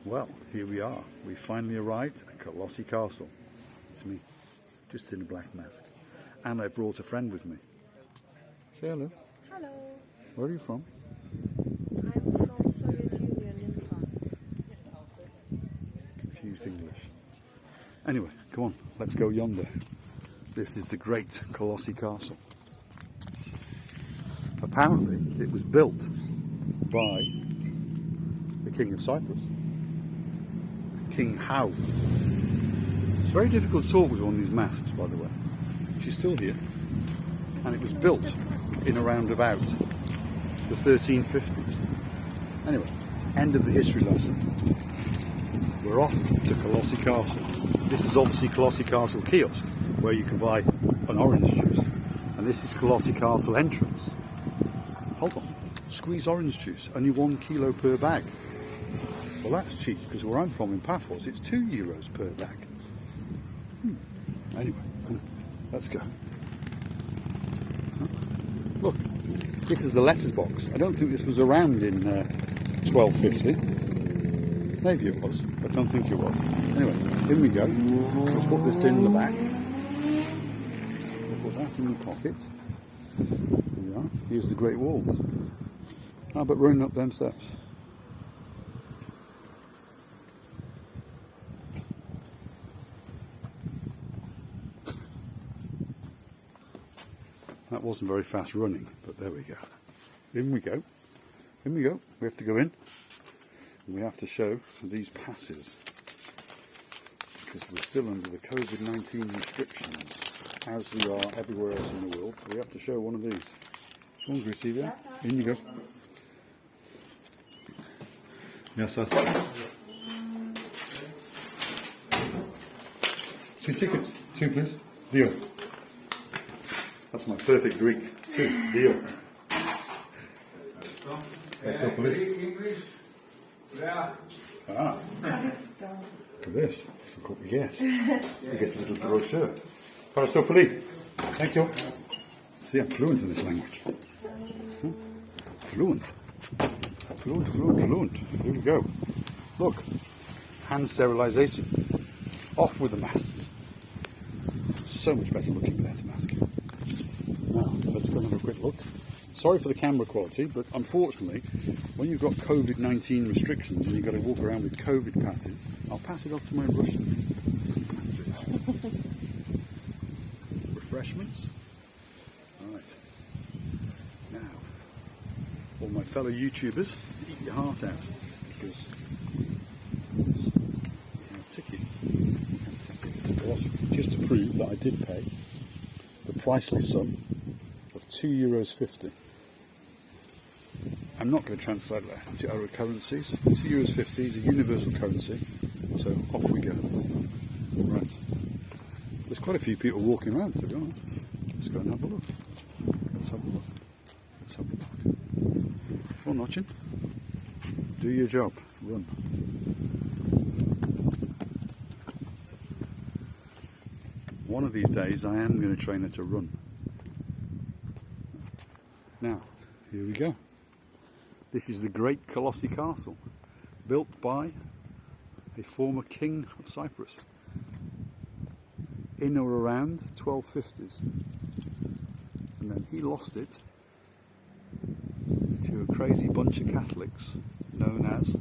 Well, here we are. We finally arrived at Kolossi Castle. It's me, just in a black mask. And I brought a friend with me. Say hello. Hello. Where are you from? I'm from Soviet Union in the past. Confused English. Anyway, come on, let's go yonder. This is the great Kolossi Castle. Apparently, it was built by the King of Cyprus, King How. It's very difficult to talk with one of these masks, by the way. She's still here. And it was built in around about the 1350s. Anyway, end of the history lesson. We're off to Kolossi Castle. This is obviously Kolossi Castle kiosk, where you can buy an orange juice. And this is Kolossi Castle entrance. Hold on, squeeze orange juice, only 1 kilo per bag. Well, that's cheap, because where I'm from in Paphos, it's €2 per bag. Anyway, let's go. Look, this is the letters box. I don't think this was around in 1250. Maybe it was, I don't think it was. Anyway, in we go. We'll put this in the back. We'll put that in the pocket. Here we are. Here's the Great Walls. How about running up them steps? That wasn't very fast running, but there we go. In we go. In we go. We have to go in. And we have to show these passes, because we're still under the COVID-19 restrictions, as we are everywhere else in the world. So we have to show one of these. Come on, Gracie, there. In you go. Yes, sir. 2 tickets. 2, please. Deal. That's my perfect Greek. 2. Deal. English? Yeah. Ah. Look at this. Look what we get. We get a little brochure. Parastopoli. Thank you. See, I'm fluent in this language. Fluent. Fluent. Here we go. Look. Hand sterilisation. Off with the mask. So much better looking without a mask. Now, let's go and have a quick look. Sorry for the camera quality, but unfortunately, when you've got COVID-19 restrictions and you've got to walk around with COVID passes, I'll pass it off to my Russian. Refreshments. All right. Now, all my fellow YouTubers, eat your heart out, because we have tickets. Just to prove that I did pay the priceless sum of €2.50. I'm not going to translate that into other currencies. €2.50 is a universal currency, so off we go. Right. There's quite a few people walking around, to be honest. Let's go and have a look. Let's have a look. Come on, Notchin. Do your job. Run. One of these days I am going to train her to run. Now, here we go. This is the great Kolossi Castle, built by a former king of Cyprus in or around 1250s. And then he lost it to a crazy bunch of Catholics known as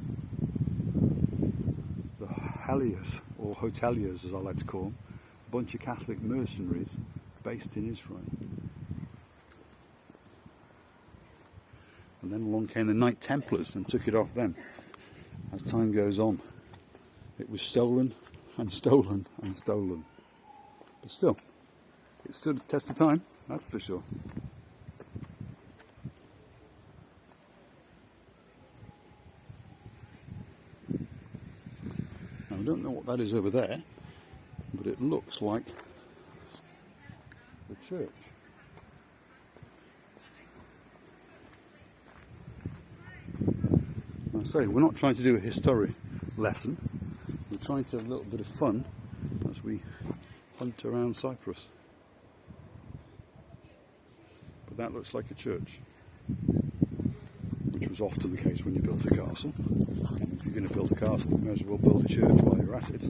the Heliers, or Hoteliers as I like to call them, a bunch of Catholic mercenaries based in Israel. And then along came the Knight Templars and took it off them. As time goes on, it was stolen and stolen and stolen. But still, it stood the test of time, that's for sure. Now, I don't know what that is over there, but it looks like the church. I say, we're not trying to do a history lesson, we're trying to have a little bit of fun as we hunt around Cyprus. But that looks like a church, which was was often the case when you built a castle. And if you're going to build a castle, you may as well build a church while you're at it.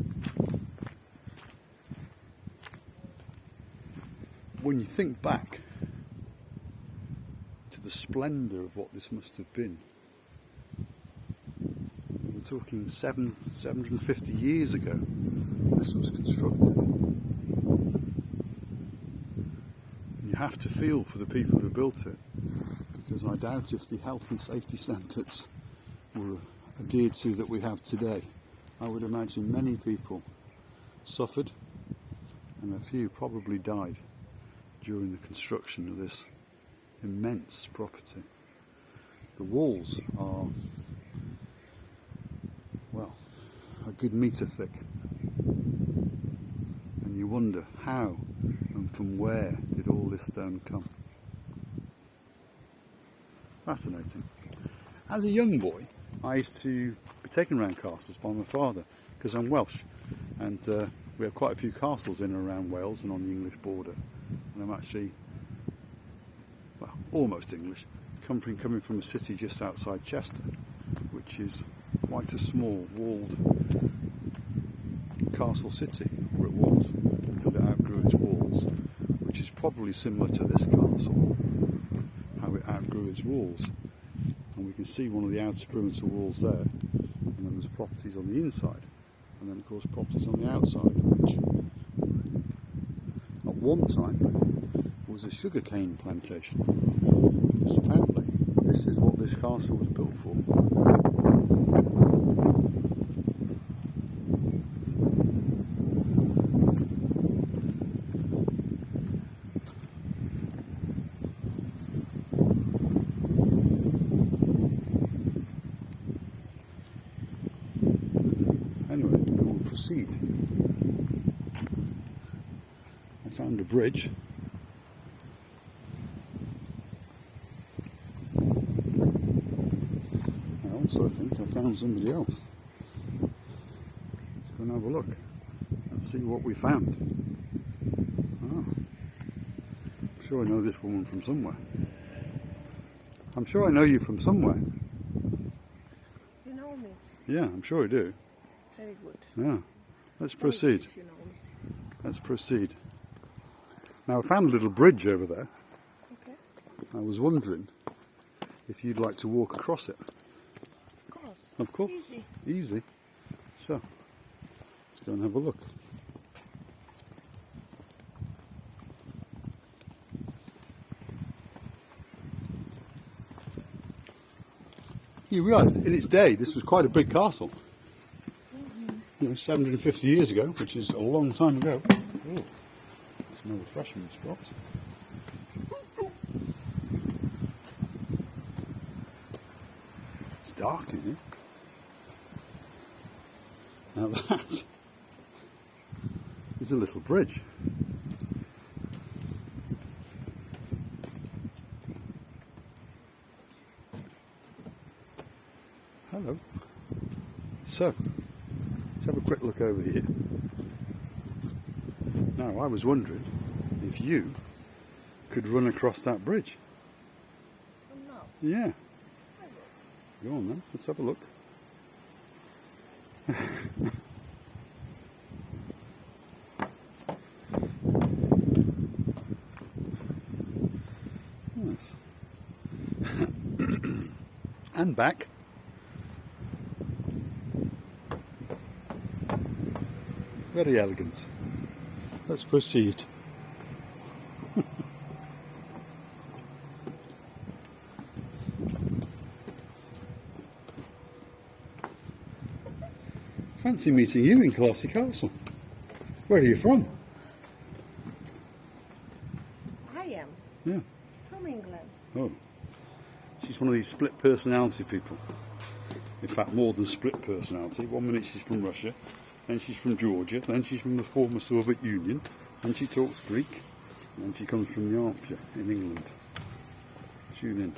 When you think back to the splendour of what this must have been, we're talking 750 years ago this was constructed. And you have to feel for the people who built it, because I doubt if the health and safety standards were adhered to that we have today. I would imagine many people suffered and a few probably died during the construction of this immense property. The walls are, well, a good metre thick, and you wonder how and from where did all this stone come. Fascinating. As a young boy, I used to be taken around castles by my father, because I'm Welsh, and we have quite a few castles in and around Wales and on the English border. And I'm actually, well, almost English, coming from a city just outside Chester, which is quite a small walled castle city, or it was, until it outgrew its walls, which is probably similar to this castle, how it outgrew its walls. And we can see one of the outer perimeter walls there, and then there's properties on the inside, and then of course properties on the outside, which at one time was a sugarcane plantation. So apparently this is what this castle was built for. Anyway, we will proceed. I found a bridge. I think I found somebody else. Let's go and have a look and see what we found. Oh, I'm sure I know this woman from somewhere. I'm sure I know you from somewhere. You know me? Yeah, I'm sure I do. Very good. Yeah. Let's proceed. If you know me. Let's proceed. Now I found a little bridge over there. Okay. I was wondering if you'd like to walk across it. Of course. Easy. Easy. So, let's go and have a look. You realise, in its day, this was quite a big castle. You know, 750 years ago, which is a long time ago. Oh, there's no refreshments dropped. It's dark in here. Now that is a little bridge. Hello. So, let's have a quick look over here. Now, I was wondering if you could run across that bridge. No. Yeah. Go on then, let's have a look. And back. Very elegant. Let's proceed. Fancy meeting you in Kolossi Castle. Where are you from? I am. Yeah. From England. Oh. She's one of these split personality people. In fact, more than split personality. 1 minute she's from Russia, then she's from Georgia, then she's from the former Soviet Union, and she talks Greek, and then she comes from Yorkshire in England. Tune in.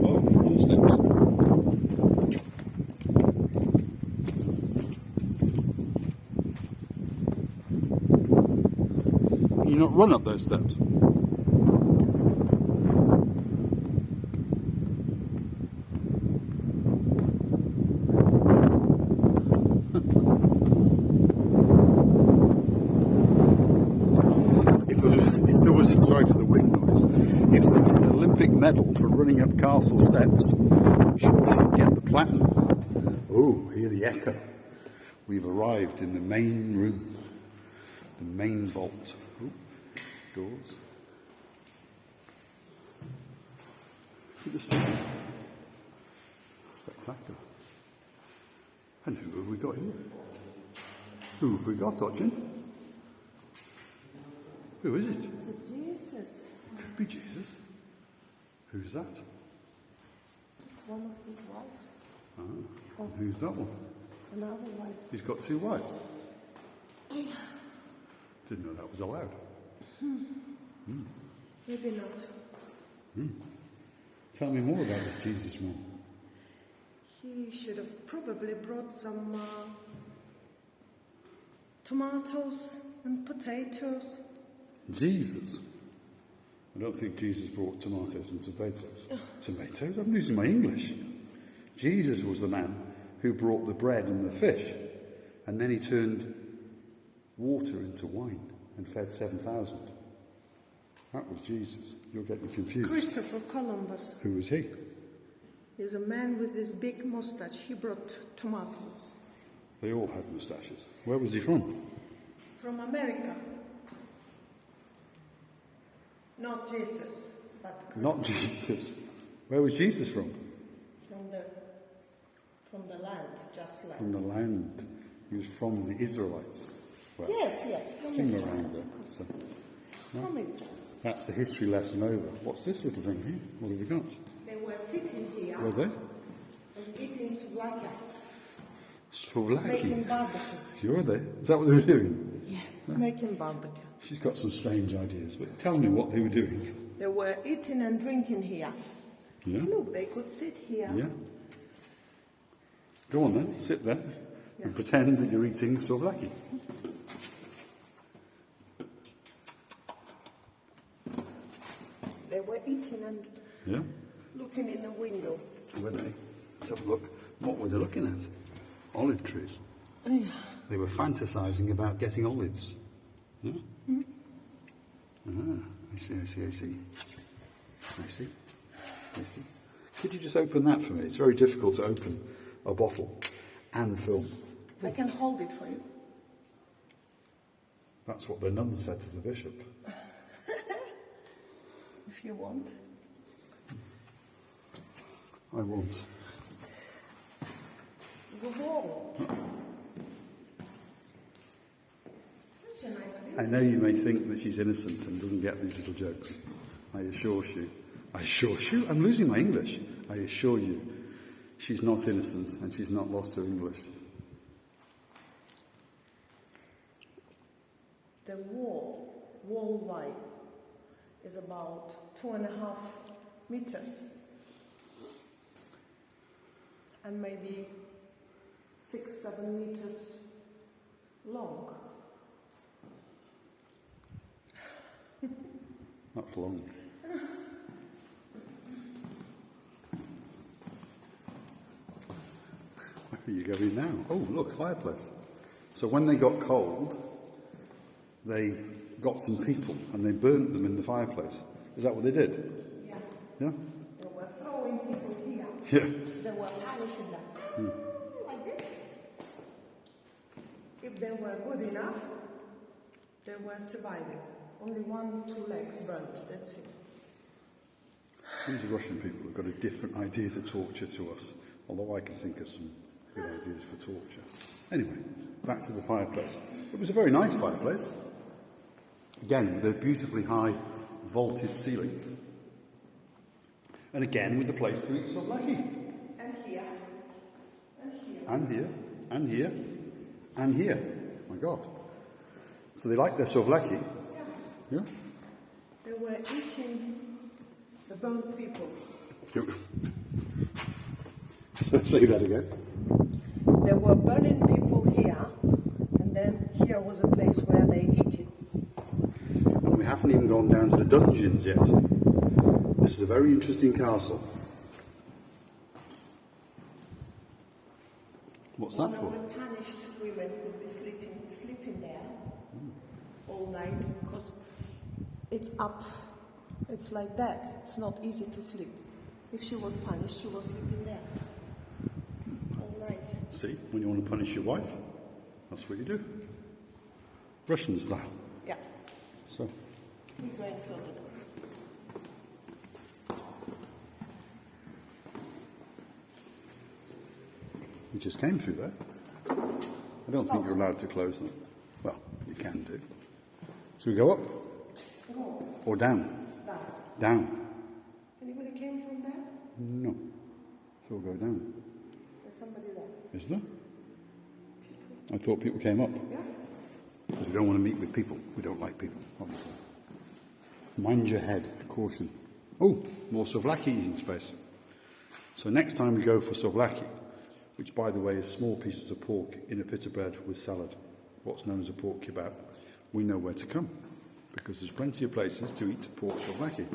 Oh, more steps. Can you not run up those steps? medal for running up castle steps. I'm sure she'd get the platinum. Oh, hear the echo. We've arrived in the main room, the main vault. Ooh, doors. Look at this. Spectacular. And who have we got here? Who have we got, Ochin? Who is it? It's a Jesus. Could be Jesus. Who's that? It's one of his wives. Ah, and who's that one? Another wife. He's got two wives. Didn't know that was allowed. Maybe not. Tell me more about this Jesus man. He should have probably brought some tomatoes and potatoes. Jesus? I don't think Jesus brought tomatoes and tomatoes. Tomatoes? I'm losing my English. Jesus was the man who brought the bread and the fish, and then he turned water into wine and fed 7,000. That was Jesus. You're getting confused. Christopher Columbus. Who was he? He's a man with this big mustache. He brought tomatoes. They all had moustaches. Where was he from? From America. Not Jesus, but Christopher. Not Jesus. Where was Jesus from? From the land, just like. From the land. He was from the Israelites. Well, Yes, from somewhere Israel. around there. So, From Israel. that's the history lesson over. What's this little thing here? What have we got? They were sitting here Were they? and eating souvlaki, Souvlaki. making barbecue. Were they? Is that what they were doing? Yeah, making barbecue. She's got some strange ideas, but tell me what they were doing. They were eating and drinking here. Yeah? Look, they could sit here. Yeah? Go on then, sit there and pretend that you're eating souvlaki. They were eating and Yeah? looking in the window. Were they? Let's have a look. What were they looking at? Olive trees. Yeah. They were fantasizing about getting olives. Yeah? Ah, I see. I see. Could you just open that for me? It's very difficult to open a bottle and film. I can hold it for you. That's what the nun said to the bishop. If you want. I won't. Whoa. Such a nice view. I know you may think that she's innocent and doesn't get these little jokes. I assure you. I'm losing my English. I assure you, she's not innocent and she's not lost her English. The wall wide, is about 2.5 meters. And maybe 6-7 meters long. That's long. Where are you going now? Oh, look, fireplace. So when they got cold, they got some people and they burnt them in the fireplace. Is that what they did? Yeah. Yeah? They were throwing people here. Yeah. They were punishing them. Like this. If they were good enough, they were surviving. Only 1-2 legs burnt. That's it. These Russian people have got a different idea to torture to us, although I can think of some good ideas for torture. Anyway, back to the fireplace. It was a very nice fireplace. Again, with a beautifully high vaulted ceiling. And again, with a place to eat souvlaki. And here. And here. And here. And here. And here. My God. So they like their souvlaki. Yeah. Yeah? They were eating the burnt people. Say that again. They were burning people here, and then here was a place where they eat it. And we haven't even gone down to the dungeons yet. This is a very interesting castle. What's that for? All the punished women could be sleeping there all night because it's up It's like that. It's not easy to sleep. If she was punished, she was sleeping there all night. See, when you want to punish your wife, that's what you do. Russian style. Yeah. So, We're going further. we just came through there. I don't think you're allowed to close them. Well, you can do. Should we go up? No. Or down? Down. Down. Anybody came from there? No. So we'll go down. There's somebody there. Is there? I thought people came up. Yeah? Because we don't want to meet with people. We don't like people, obviously. Mind your head. Caution. Oh, more souvlaki eating space. So next time we go for souvlaki, which by the way is small pieces of pork in a bit of bread with salad, what's known as a pork kebab, we know where to come. Because there's plenty of places to eat pork souvlaki.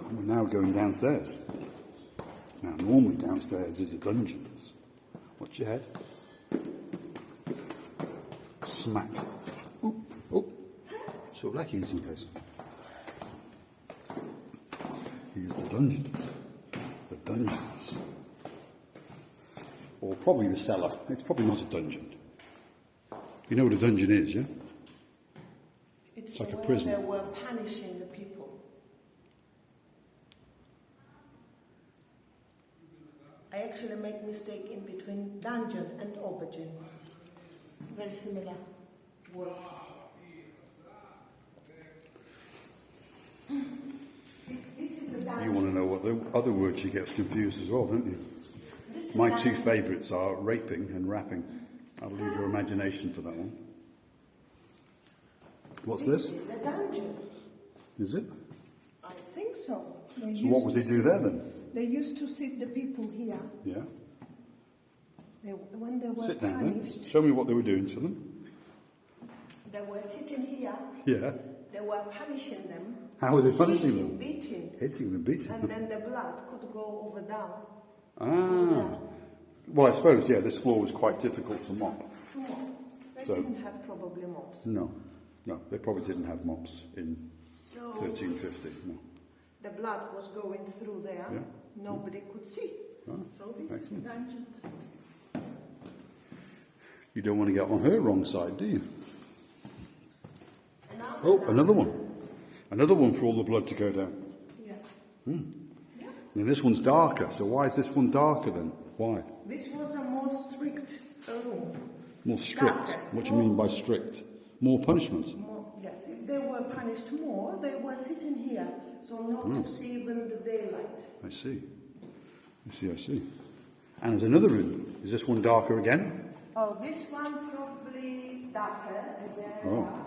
And we're now going downstairs. Now normally downstairs is the dungeons. Watch your head. Smack. Oh, oh. Souvlaki eating place. Here's the dungeons. The dungeons. Or probably the cellar. It's probably not a dungeon. You know what a dungeon is, yeah? It's like a where prison. they were punishing the people. I actually make mistake in between dungeon and aubergine. Very similar words. This is a dungeon. You want to know what the other word she gets confused as well, don't you? This is My a two dungeon. favourites are raping and rapping. I'll leave your imagination for that one. What's this? This is a dungeon. Is it? I think so. So what would they do there then? They used to sit the people here. Yeah. When they were Sit down then. punished, Show me what they were doing to them. they were sitting here. Yeah. They were punishing them. How were they punishing them? Beating. Hitting them, beating And them. then the blood could go over down. Ah. Well, I suppose, yeah, this floor was quite difficult to mop. They So- didn't have probably mops. No. No, they probably didn't have mops in So 1350. No. the blood was going through there. Yeah. Nobody could see. Ah, So this excellent. is dungeon place. You don't want to get on her wrong side, do you? Another Oh, dungeon. another one. Another one for all the blood to go down. Yeah. And this one's darker, so why is this one darker then? Why? This was a more strict room. More strict. Darker. What do you mean by strict? More punishments. More, yes, if they were punished more, they were sitting here, so not to see even the daylight. I see. I see. And there's another room. Is this one darker again? Oh, this one probably darker, again Oh. darker.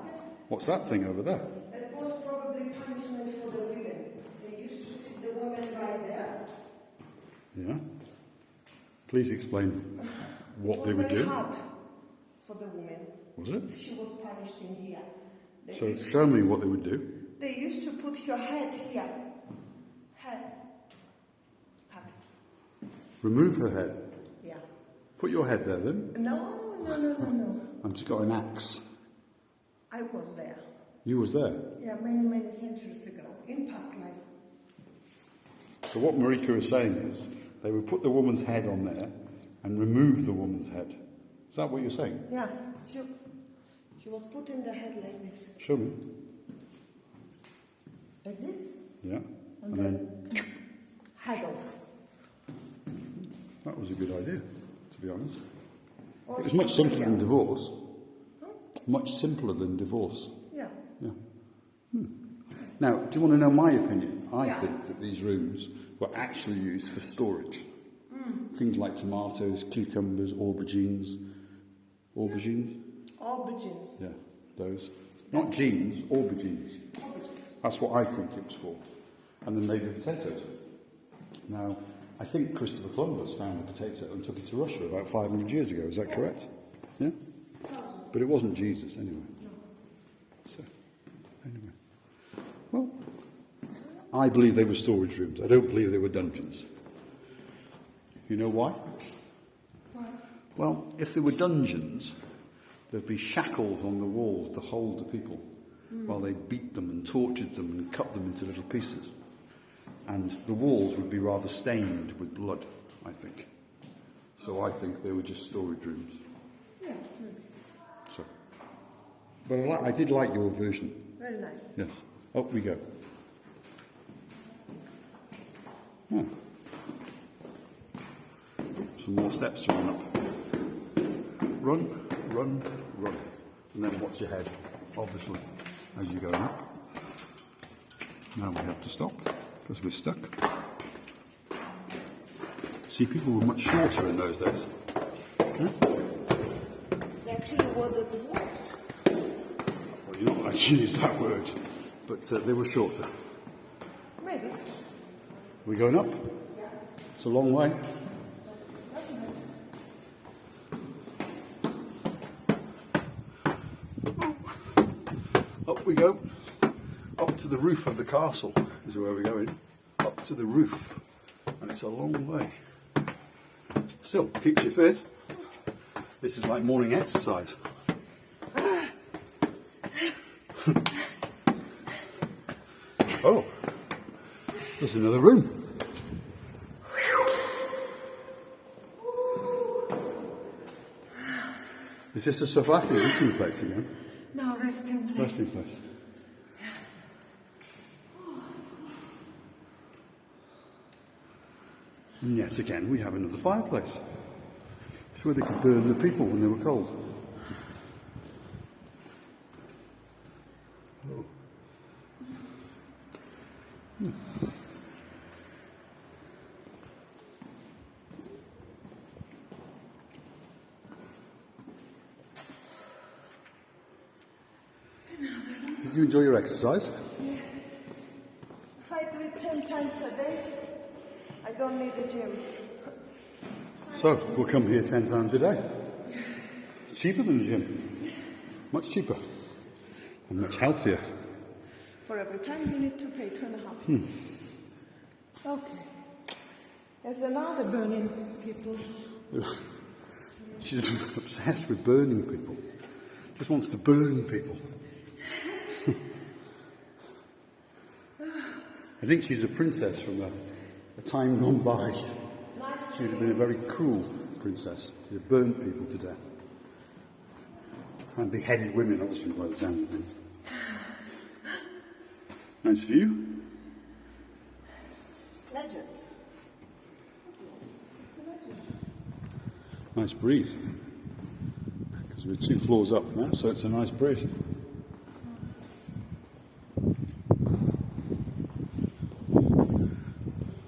What's that thing over there? That was probably punishment for the women. They used to sit the women right there. Yeah. Please explain what they It was would very do. hard for the woman. Was it? She was punished in here. They, So used, show me what they would do. they used to put your head here. Head. Cut. Remove her head. Yeah. Put your head there then. No. I've just got an axe. I was there. You was there. Yeah, many centuries ago, in past life. So what Marika is saying is they would put the woman's head on there and remove the woman's head. Is that what you're saying? Yeah, she was put in the head like this. Show me. Like this, Yeah. and And then then head off. that was a good idea, to be honest. Or It was much something simpler than else. divorce. Much simpler than divorce. Yeah. Yeah. Now, do you want to know my opinion? I Yeah. think that these rooms were actually used for storage. Things like tomatoes, cucumbers, aubergines. Aubergines? Aubergines. Yeah, those. Not jeans, aubergines. Aubergines. That's what I think it was for. And then maybe potatoes. Now, I think Christopher Columbus found a potato and took it to Russia about 500 years ago. Is that correct? Yeah? But it wasn't Jesus anyway. So, anyway. Well, I believe they were storage rooms. I don't believe they were dungeons. You know why? Why? Well, if they were dungeons, there'd be shackles on the walls to hold the people. while they beat them and tortured them and cut them into little pieces. And the walls would be rather stained with blood, I think. So I think they were just storage rooms. Yeah. So, but I did like your version. Very nice. Yes. Up we go. Oh. Some more steps to run up. Run, run, run. And then watch your head, obviously, as you're going up. Now we have to stop, because we're stuck. See, people were much shorter in those days. They actually were the dwarfs. Well, you're not allowed to use that word, but they were shorter. Maybe. We're going up. It's a long way. Up we go. Up to the roof of the castle is where we're going. Up to the roof. And it's a long way. Still, keeps you fit. This is like morning exercise. Oh, there's another room. Is this a Slovakian eating place again? No, resting place. Resting place. And yet again, we have another fireplace. It's where they could burn the people when they were cold. Oh. Did you enjoy your exercise? If I do it 10 times a day, I don't need a gym. So, we'll come here 10 times a day. It's cheaper than the gym. Much cheaper. And much healthier. For every time you need to pay 2.5. Okay. There's another burning people. She's obsessed with burning people. Just wants to burn people. I think she's a princess from a time gone by. She would have been a very cruel princess. She'd have burnt people to death. And beheaded women, obviously, by the sound of things. Nice view. Legend. Nice breeze. Because we're 2 floors up now, so it's a nice breeze.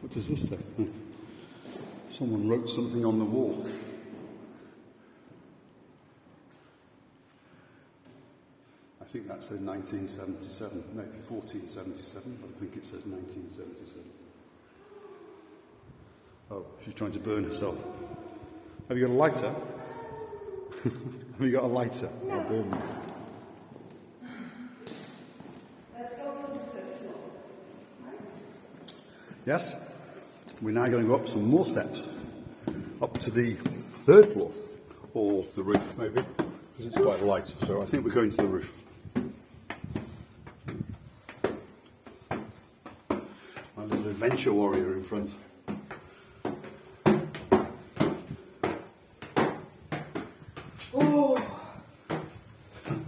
What does this say? Someone wrote something on the wall. I think that said 1977, maybe 1477, but I think it says 1977. Oh, she's trying to burn herself. Have you got a lighter? Have you got a lighter? No. I'll burn you. Let's go to the 3rd floor. Nice. Yes? We're now going to go up some more steps. Up to the 3rd floor. Or the roof, maybe. Because it's quite light. So I think we're going to the roof. My little adventure warrior in front. Oh.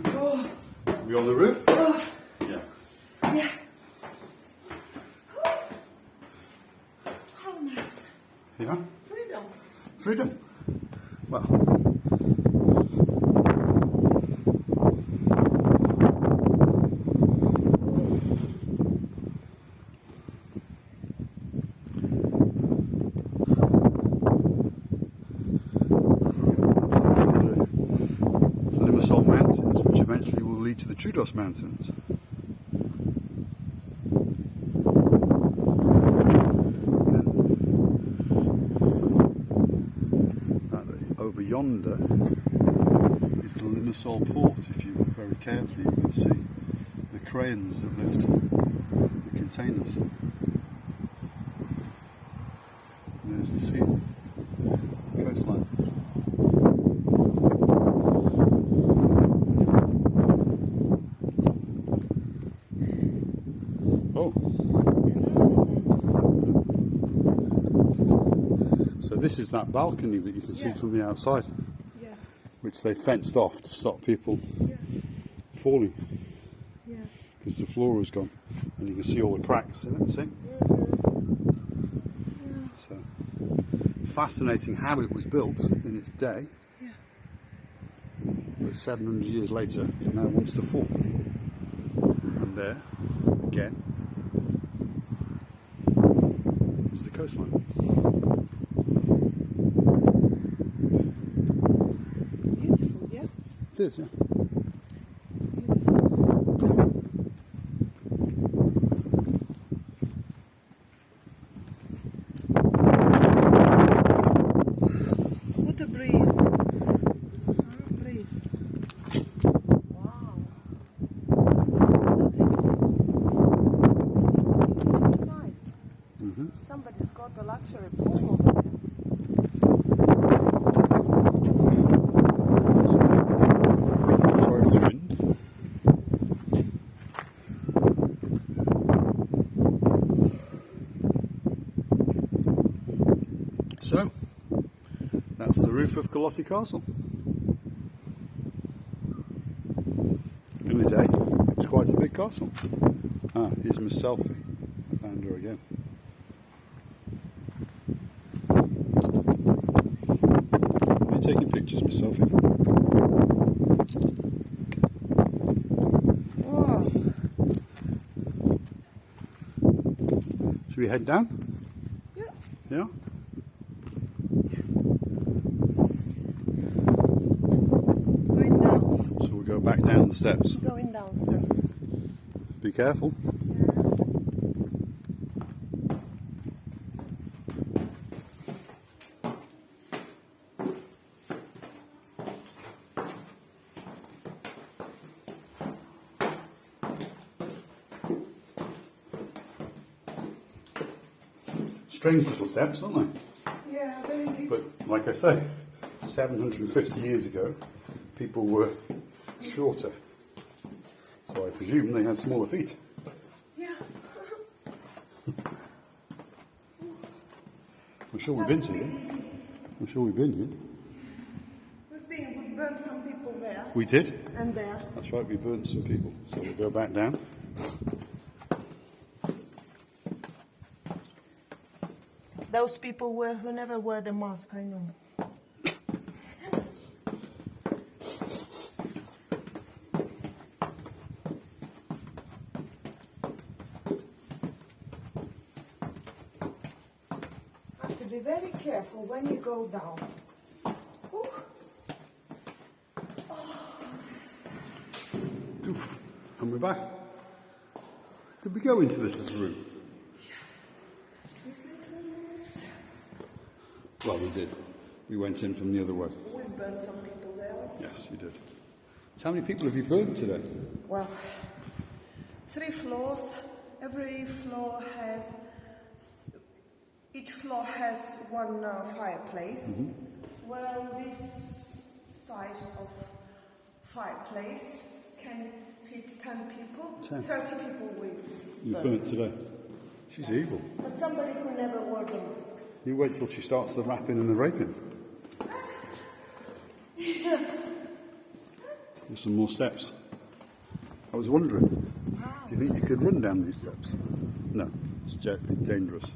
Oh. Are we on the roof? Oh. Yeah. Yeah. How nice. Yeah? Freedom. Freedom. Well. The Limassol Mountains, which eventually will lead to the Troodos Mountains. Over yonder is the Limassol port. If you look very carefully, you can see the cranes that lift the containers. And there's the sea, coastline. So this is that balcony that you can see Yeah. from the outside, Yeah, which they fenced off to stop people yeah, falling, yeah. because the floor is gone, and you can see all the cracks in it. See? So fascinating how it was built in its day, Yeah. but 700 years later it now wants to fall. And there, again, is the coastline. Beautiful, yeah? It is, yeah. What a breeze. Breeze. Wow. It's nice. Somebody's got a luxury pool over there. Sorry for the wind. So, that's the roof of Kolossi Castle. In the day, it was quite a big castle. Ah, here's Miss Selfie. I found her again. Are you taking pictures, Miss Selfie? Wow. Should we head down? Yeah. Yeah? Going down. So we'll go back down the steps. Going downstairs. Be careful. Strange little steps, aren't they? Yeah, very big. But like I say, 750 years ago, people were shorter. So I presume they had smaller feet. Yeah. I'm sure we've been here. I'm sure we've been here. We've burned some people there We did. and there. That's right, we burned some people. So we'll go back down. Those people who never wear the mask, I know. Have to be very careful when you go down. Ooh. Oof. And we're back. Did we go into this little room? These little ones. Well, we did. We went in from the other way. We've burned some people there also. Yes, you did. So how many people have you burned today? Well, 3 floors. Each floor has one fireplace. Well, this size of fireplace can fit 10 people. 10. 30 people with. You burnt today. She's evil. But somebody who never wore the mask. You wait till she starts the rapping and the raping. There's some more steps. I was wondering, do you think you could run down these steps? No, it's dangerous.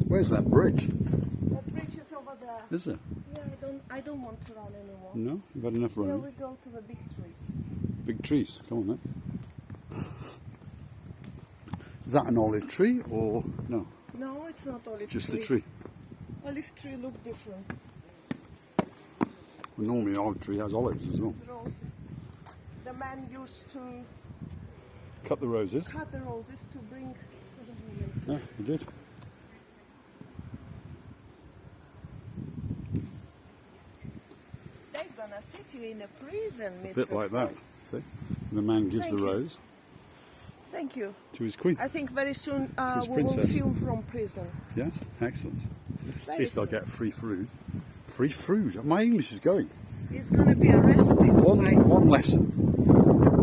Where's that bridge? That bridge is over there. Is it? Yeah, I don't want to run anymore. No? You've had enough Here running? we go to the big trees. Big trees. Come on then. Is that an olive tree or no? No, it's not olive Just tree. a tree. Olive tree look different. Well, normally an olive tree has olives as well. It's roses. The man used to Cut the roses. cut the roses to bring to the women. Yeah, he did. They're gonna sit you in a prison, Mr. A bit like that. Fred. See? The man gives Thank the you. rose. Thank you. to his queen. I think very soon His we will princess. film from prison. Yeah, excellent. At Very least I'll soon. get free food. Free food. My English is going. He's going to be arrested. One lesson.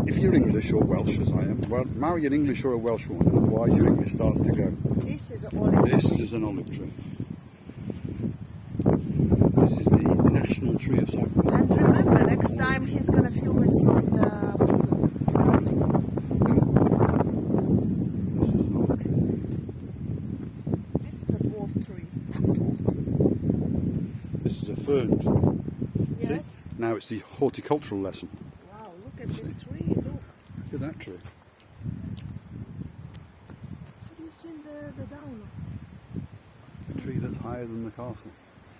If you're English or Welsh, as I am, well, marry an English or a Welsh woman, otherwise your English starts to go. This is an olive This tree. is an olive tree. This is the national tree of Cyprus. And remember, next time he's going to film it from the prison. This is an olive tree. This is a dwarf tree. This is a fern tree. Yes. See? Now it's the horticultural lesson. Wow, look at this tree. Look. Look at that tree. Have you seen the down? A tree that's higher than the castle.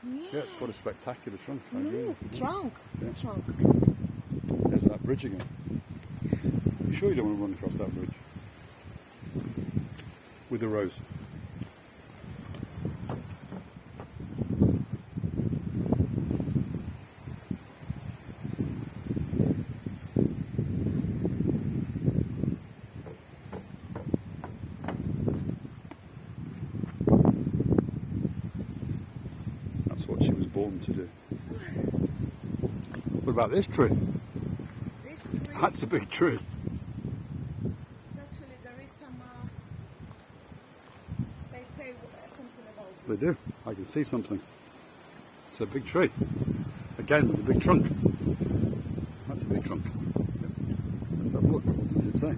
Yeah, it's got a spectacular trunk. I agree. No, trunk. Yeah. Trunk. There's that bridge again. You sure you don't want to run across that bridge? With the rose. That's what she was born to do. What about this tree? This tree. That's a big tree. Actually, there is some. They say something about it. They do. I can see something. It's a big tree. Again, with a big trunk. That's a big trunk. Let's have a look. What does it say?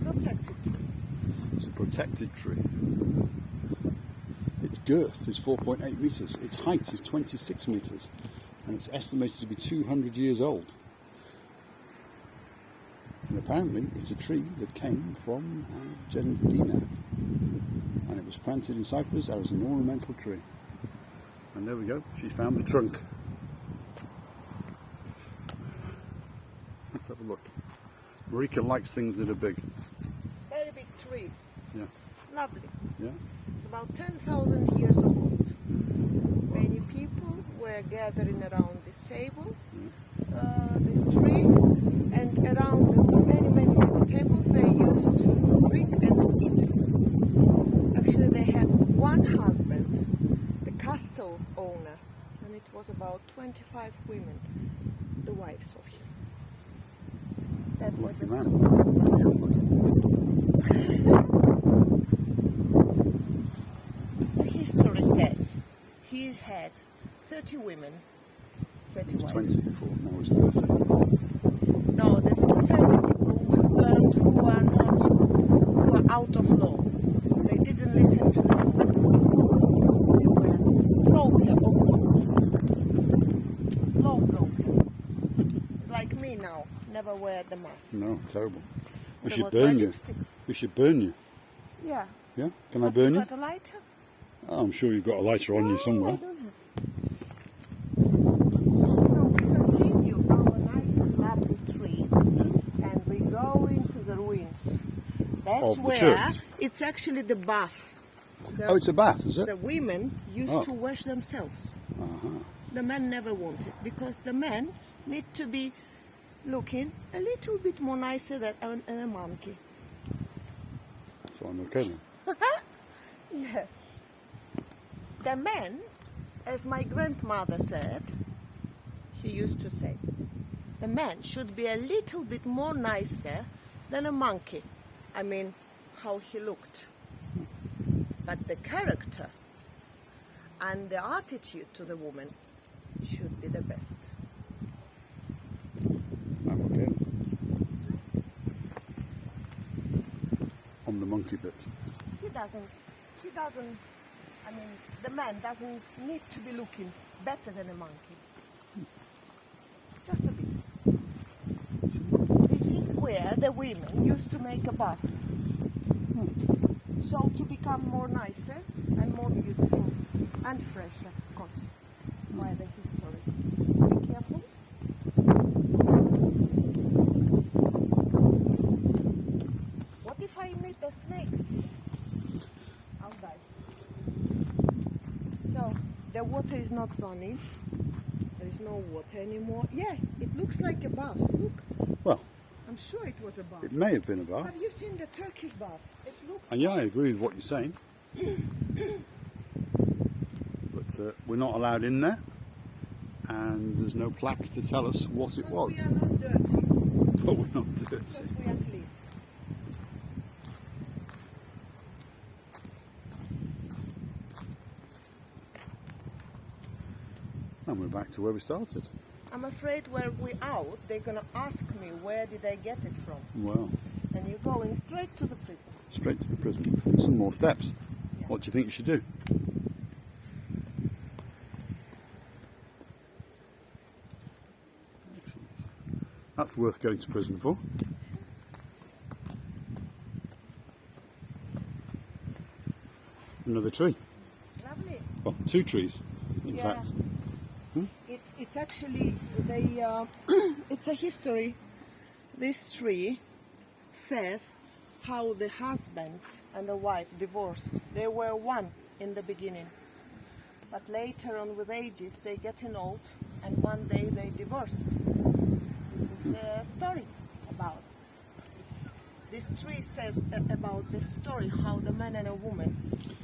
Protected tree. It's a protected tree. Its girth is 4.8 metres. Its height is 26 metres. And it's estimated to be 200 years old. And apparently it's a tree that came from Argentina. And it was planted in Cyprus as an ornamental tree. And there we go, she found the trunk. Let's have a look. Marika likes things that are big. Very big tree. Yeah. Lovely. Yeah. It's about 10,000 years old. Many people were gathering around this table, this tree, and around the many tables they used to drink and eat. Actually, they had one husband, the castle's owner, and it was about 25 women, the wives of him. That was Lucky the man. story. The history says he had 30 women, 30 wives. 20 before, now it's 30. No, the 30 people who burned, who were out of law. They didn't listen to them. They were broken opens. Law broken. It's like me now, never wear the mask. No, terrible. We What should about my burn you. lipstick? We should burn you. Yeah. Yeah? Can I burn you? Got a lighter? Oh, I'm sure you've got a lighter on you No, somewhere. I don't have. So we continue our nice and lovely tree, and we go into the ruins. That's Of the where church? it's actually the bath. Oh, it's a bath, is it? The women used Oh. to wash themselves. Uh-huh. The men never wanted, because the men need to be looking a little bit more nicer than a monkey. So I'm okay then. Yeah. The men, as my grandmother said, she used to say, the man should be a little bit more nicer than a monkey. I mean, how he looked. But the character and the attitude to the woman should be the best. I'm okay then. On the monkey bit. He doesn't, I mean, the man doesn't need to be looking better than a monkey. Just a bit. This is where the women used to make a bath. So to become more nicer and more beautiful and fresher, of course, by the history. Be careful. What if I meet the snakes? I'll die. So the water is not running. There is no water anymore. Yeah, it looks like a bath. Look. Well, I'm sure it was a bath. It may have been a bath. Have you seen the Turkish bath? It looks. And yeah, I agree with what you're saying. But we're not allowed in there, and there's no plaques to tell us what it was. We are not dirty. But we're not dirty. Because we are clean. And we're back to where we started. I'm afraid where we're out, they're going to ask me where did I get it from. Well, And you're going straight to the prison. straight to the prison. Some more steps. Yeah. What do you think you should do? Excellent. That's worth going to prison for. Another tree. Lovely. Well, two trees, in Yeah. fact. It's actually it's a history. This tree says how the husband and the wife divorced. They were one in the beginning, but later on with ages they getting old, and one day they divorced. This is a story about this tree says about the story how the man and a woman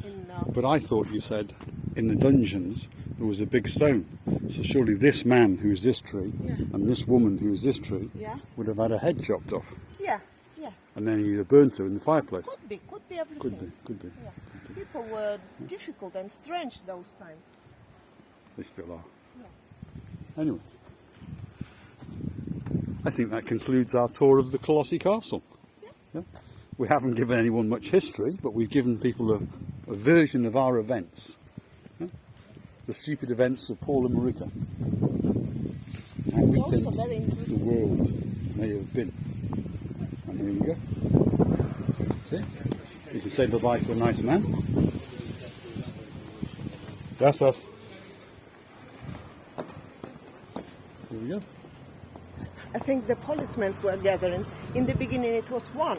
in But I thought you said in the dungeons there was a big stone. So surely this man who is this tree Yeah. and this woman who is this tree yeah would have had a head chopped off. yeah And then you'd have burnt her in the fireplace. could be everything. Could be. Yeah. People were difficult and strange those times. They still are. Yeah. Anyway, I think that concludes our tour of the Kolossi Castle. Yeah. We haven't given anyone much history, but we've given people a version of our events. Yeah? The stupid events of Paul and Marika. And It's we also think very the interesting. world may have been. And here we go. See? You can say bye-bye to a nice man. That's us. Here we go. I think the policemen were gathering. In the beginning it was one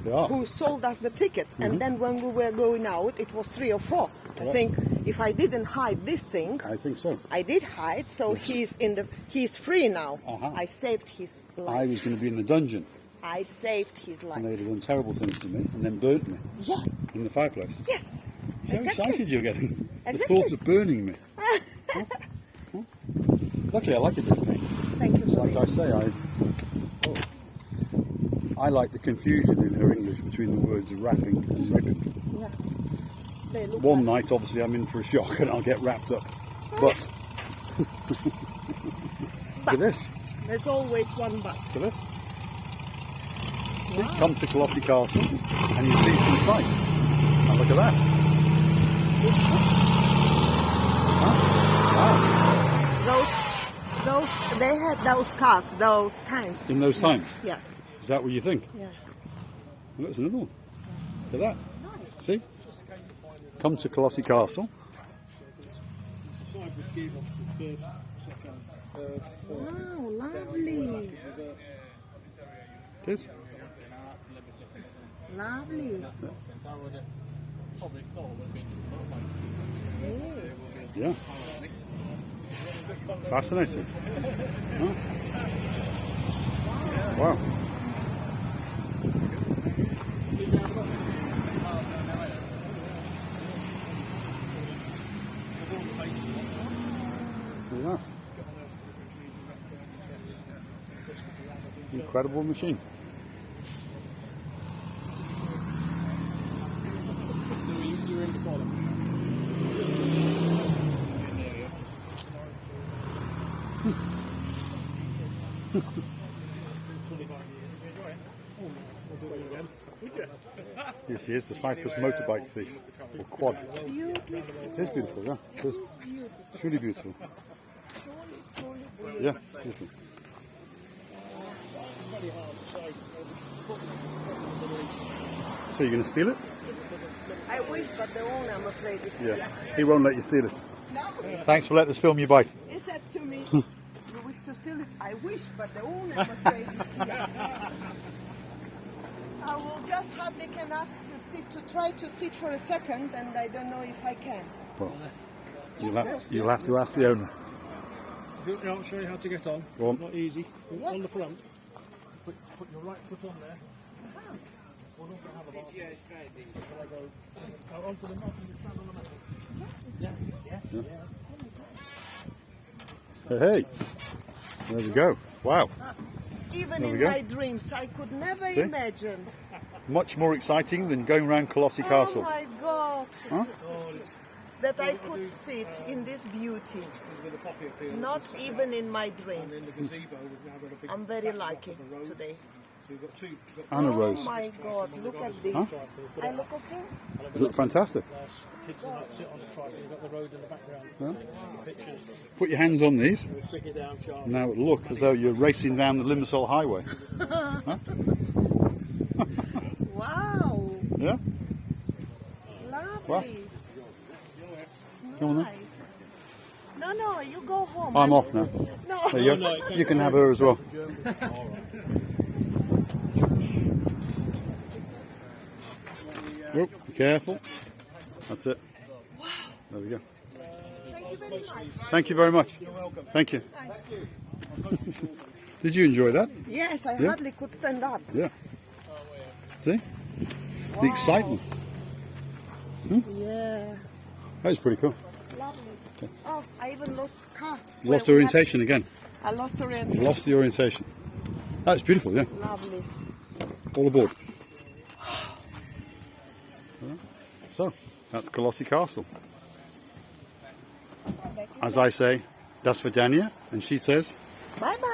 They are. who sold us the tickets, and then when we were going out it was 3 or 4. I Yeah. think if I didn't hide this thing, I think so. I did hide, so Yes. he's free now. Uh-huh. I saved his I life. was going to be in the dungeon, I saved his and life. they'd have done terrible things to me, and then burnt me Yeah. in the fireplace. Yes. See how Exactly. excited you're getting. The Exactly. thoughts of burning me. Huh? Huh? Luckily, I like a bit of pain. Thank you. It's like I say, I like the confusion in her English between the words wrapping and wrapping. Yeah. They look One like- night, obviously, I'm in for a shock and I'll get wrapped up. But for this, There's always one but. for this. See, come to Kolossi Castle and you see some sights. And look at that. Those they had those cars those times. In those times. Yes. Is that what you think? Yeah. Well, there's another one. Look at that. See? Come to Kolossi Castle. Wow, lovely. It is. Lovely. Yes. Yeah. Fascinating. Huh? Wow. Look at that. Incredible machine. Yes, he is the Cyprus motorbike thief, or quad. Beautiful. It is beautiful, yeah. It is. It's beautiful. Truly beautiful. Truly beautiful. Yeah, beautiful. So you're going to steal it? I wish, but the owner, I'm afraid, is Yeah. here. He won't let you steal it. No, Thanks for letting us film your bike. he said to me, you wish to steal it? I wish, but the owner, I'm afraid, is here. I will just hardly can ask to try to sit for a second, and I don't know if I can. Well, you'll have to ask the owner. I'll show you how to get on. Go on. Not easy. Yeah. On the front. Put your right foot on there. Well, don't have a lot. Will I go onto the mat and you stand on the mat? Yeah. Hey, there we go. Wow, Even There we in go. my dreams, I could never See? imagine. much more exciting than going around Kolossi Castle. Oh my God! Huh? That I could sit in this beauty. With the poppy appeal. Not even in my And in dreams. the gazebo, we've now got a big. I'm very lucky today. So we've got two. We've got And a Oh rose. my God! Look at this. Huh? I look okay. You look fantastic. kids will like sit on the tripod. You've got the road in the background. Yeah. Pictures. Put your hands on these. We'll stick it down, Charlie. Now look as though you're racing down the Limassol Highway. Huh? Wow! Yeah? Lovely. What? Come on then. Nice. No, you go home. I'm off now. No. There you go. You can have her as well. Oh, be careful. That's it. There we go. Thank you very much. Thank you very much. Thank you. Did you enjoy that? Yes, I Yeah. hardly could stand up. Yeah. See? The excitement. Yeah. That was pretty cool. Lovely. Oh, I even lost car. Lost Where we orientation again. had- I lost orientation. Lost the orientation. That's beautiful, yeah. Lovely. All aboard. So, that's Kolossi Castle. As I say, das Vidania, and she says, Bye bye.